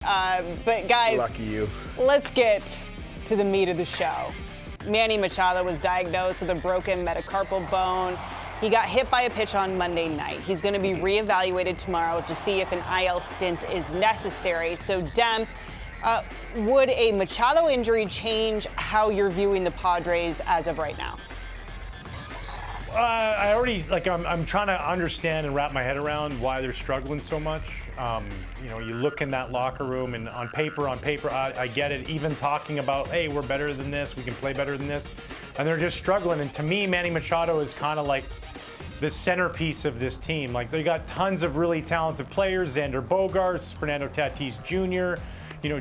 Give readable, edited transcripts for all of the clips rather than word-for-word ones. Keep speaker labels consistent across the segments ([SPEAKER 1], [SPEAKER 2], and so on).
[SPEAKER 1] But guys,
[SPEAKER 2] lucky you.
[SPEAKER 1] Let's get to the meat of the show. Manny Machado was diagnosed with a broken metacarpal bone. He got hit by a pitch on Monday night. He's going to be reevaluated tomorrow to see if an IL stint is necessary. So, Dem, would a Machado injury change how you're viewing the Padres as of right now?
[SPEAKER 3] I'm trying to understand and wrap my head around why they're struggling so much. You look in that locker room, and on paper, I get it. Even talking about, hey, we're better than this, we can play better than this, and they're just struggling. And to me, Manny Machado is kind of like the centerpiece of this team. Like, they got tons of really talented players: Xander Bogaerts, Fernando Tatis Jr.,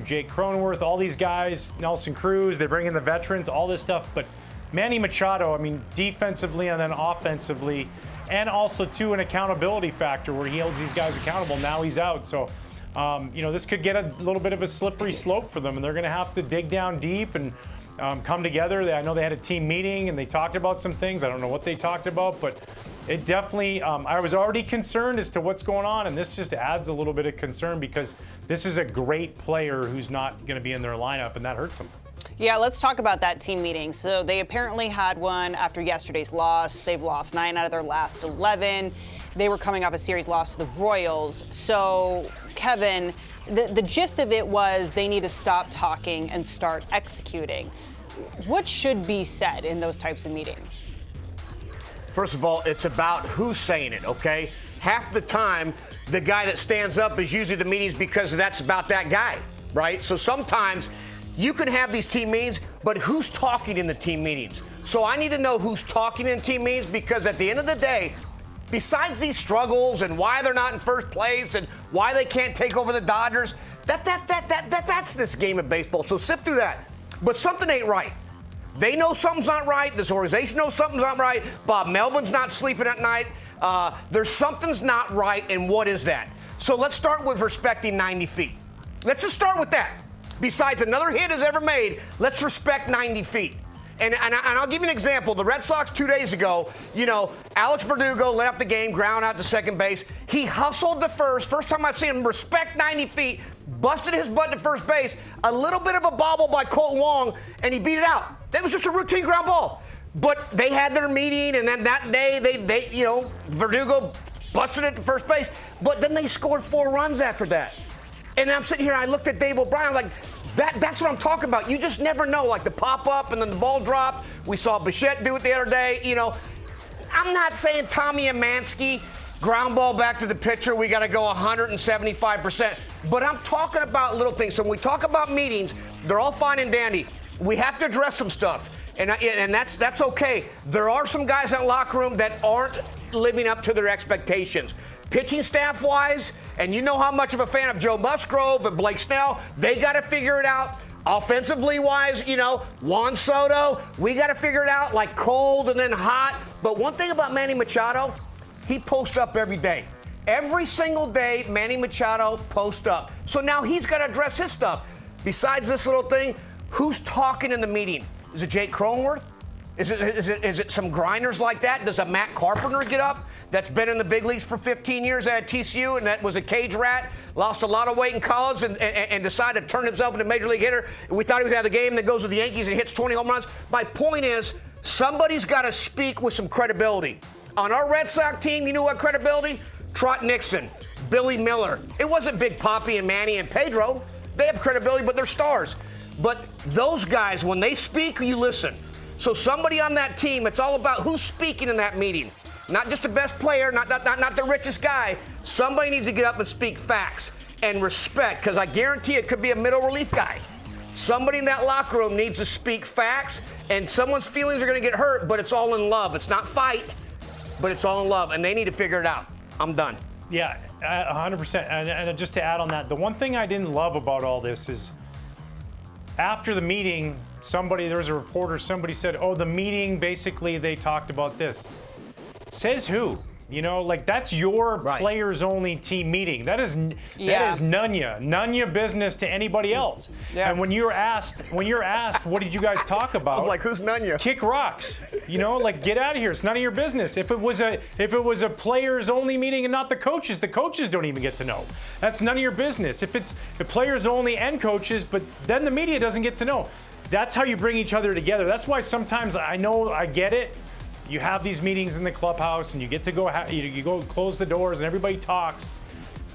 [SPEAKER 3] Jake Cronenworth, all these guys, Nelson Cruz. They bring in the veterans, all this stuff, but Manny Machado, defensively and then offensively, and also, too, an accountability factor where he holds these guys accountable. Now he's out. So, this could get a little bit of a slippery slope for them, and they're going to have to dig down deep and come together. I know they had a team meeting, and they talked about some things. I don't know what they talked about, but it definitely, I was already concerned as to what's going on, and this just adds a little bit of concern because this is a great player who's not going to be in their lineup, and that hurts them.
[SPEAKER 1] Yeah, let's talk about that team meeting. So they apparently had one after yesterday's loss. They've lost 9 out of their last 11. They were coming off a series loss to the Royals. So, Kevin, the gist of it was they need to stop talking and start executing. What should be said in those types of meetings?
[SPEAKER 2] First of all, it's about who's saying it, okay? Half the time, the guy that stands up is usually the meetings because that's about that guy, right? So sometimes you can have these team meetings, but who's talking in the team meetings? So I need to know who's talking in team meetings, because at the end of the day, besides these struggles and why they're not in first place and why they can't take over the Dodgers, that's this game of baseball. So sift through that. But something ain't right. They know something's not right. This organization knows something's not right. Bob Melvin's not sleeping at night. There's something's not right, and what is that? So let's start with respecting 90 feet. Let's just start with that. Besides another hit is ever made, let's respect 90 feet. And I'll give you an example. The Red Sox 2 days ago, Alex Verdugo led up the game, ground out to second base. He hustled to first. First time I've seen him respect 90 feet, busted his butt to first base. A little bit of a bobble by Colton Wong, and he beat it out. That was just a routine ground ball. But they had their meeting, and then that day, Verdugo busted it to first base. But then they scored 4 runs after that. And I'm sitting here, I looked at Dave O'Brien, like, that's what I'm talking about. You just never know, like the pop-up and then the ball drop. We saw Bichette do it the other day. I'm not saying Tommy Amansky, ground ball back to the pitcher, we got to go 175%. But I'm talking about little things. So when we talk about meetings, they're all fine and dandy. We have to address some stuff, and that's okay. There are some guys in the locker room that aren't living up to their expectations. Pitching staff-wise, and you know how much of a fan of Joe Musgrove and Blake Snell, they got to figure it out. Offensively-wise, Juan Soto, we got to figure it out, like cold and then hot. But one thing about Manny Machado, he posts up every day. Every single day, Manny Machado posts up. So now he's got to address his stuff. Besides this little thing, who's talking in the meeting? Is it Jake Cronenworth? Is it some grinders like that? Does a Matt Carpenter get up? That's been in the big leagues for 15 years at TCU, and that was a cage rat, lost a lot of weight in college, and decided to turn himself into a major league hitter. We thought he was out of the game, that goes with the Yankees and hits 20 home runs. My point is, somebody's got to speak with some credibility. On our Red Sox team, you know what credibility? Trot Nixon, Billy Miller. It wasn't Big Papi and Manny and Pedro. They have credibility, but they're stars. But those guys, when they speak, you listen. So somebody on that team, it's all about who's speaking in that meeting. Not just the best player, not the richest guy. Somebody needs to get up and speak facts and respect, because I guarantee it could be a middle relief guy. Somebody in that locker room needs to speak facts, and someone's feelings are going to get hurt, but it's all in love. It's not fight, but it's all in love, and they need to figure it out. I'm done.
[SPEAKER 3] Yeah, 100%. And just to add on that, the one thing I didn't love about all this is after the meeting, there was a reporter, somebody said, the meeting, basically they talked about this. Says who? You know, like that's your players only team meeting. That is none business to anybody else.
[SPEAKER 1] Yeah.
[SPEAKER 3] And when you're asked, what did you guys talk about?
[SPEAKER 2] I was like, who's none ya?
[SPEAKER 3] Kick rocks. You know, like get out of here. It's none of your business. If it was a players only meeting and not the coaches don't even get to know. That's none of your business. If it's the players only and coaches, but then the media doesn't get to know. That's how you bring each other together. That's why sometimes I get it. You have these meetings in the clubhouse and you get to go, you go close the doors and everybody talks.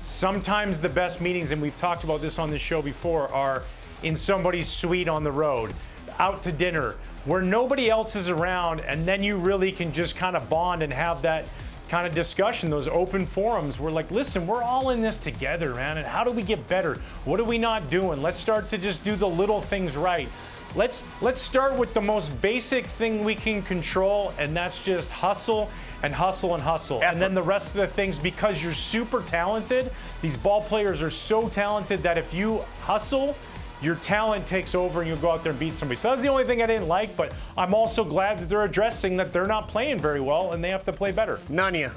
[SPEAKER 3] Sometimes the best meetings, and we've talked about this on this show before, are in somebody's suite on the road, out to dinner, where nobody else is around, and then you really can just kind of bond and have that kind of discussion, those open forums where like, listen, we're all in this together, man, and how do we get better? What are we not doing? Let's start to just do the little things right. Let's start with the most basic thing we can control, and that's just hustle and hustle and hustle.
[SPEAKER 2] Effort.
[SPEAKER 3] And then the rest of the things, because you're super talented, these ball players are so talented that if you hustle, your talent takes over and you go out there and beat somebody. So that's the only thing I didn't like, but I'm also glad that they're addressing that they're not playing very well and they have to play better.
[SPEAKER 2] None ya.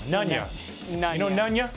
[SPEAKER 3] None ya.
[SPEAKER 1] None
[SPEAKER 3] You know
[SPEAKER 1] ya.
[SPEAKER 3] none ya?